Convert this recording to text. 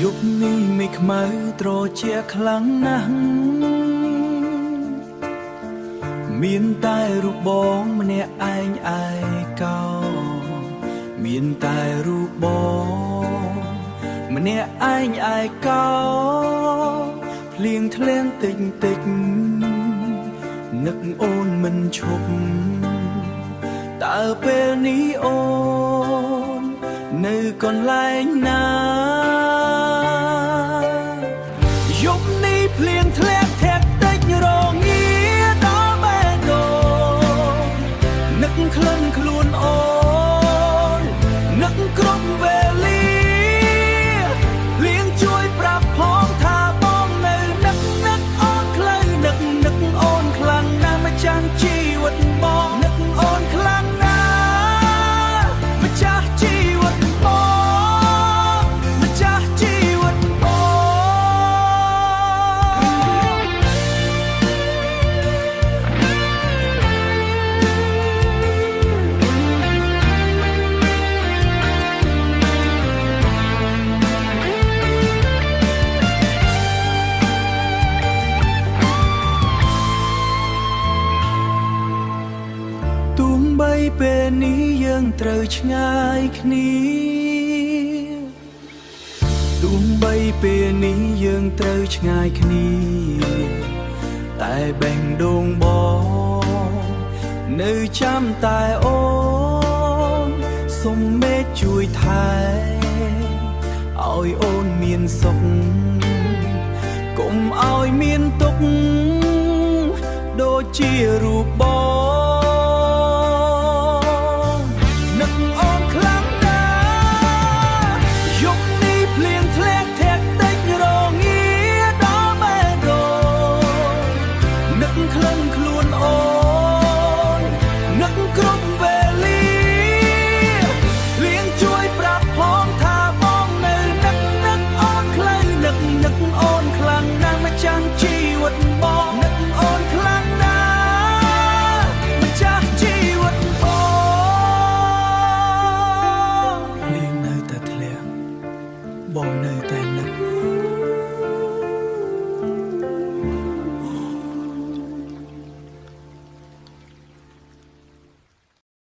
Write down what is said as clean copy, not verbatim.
យប់នេះមេឃខ្មៅត្រជាក់ខ្លាំងណាស់មានតែរូបបងម្នាក់ឯងឯកោមានតែរូបបងម្នាក់ឯងឯកោភ្លៀងធ្លាក់តិចតិចនឹកអូនមិនឈប់តើពេលនេះអូននៅកន្លែងណាយប់នេះភ្លៀងធ្លាក់ធាក់តិចរងាដល់បេះដូងនឹកក្លិនខ្លួនអូននឹកគ្រប់វេលាភ្លៀងជួយប្រាប់ផងថាបងនៅនឹកអូនខ្លៅនឹកអូនខ្លាំងណាស់ម្ចាស់ជីវិតបងនឹកអូនខ្លាំងណាស់ម្ចាស់ជីវិតបងម្ចាស់ជីវិតទោះបីពេលនេះយើងត្រូវឆ្ងាយគ្នាទោះបីពេលនេះយើងត្រូវឆ្ងាយគ្នាតែបេះដូងបងនៅចាំតែអូនសុំមេឃជួយថែឲ្យអូនមានសុខកុំឲ្យមានទុក្ខដូចជារូបបង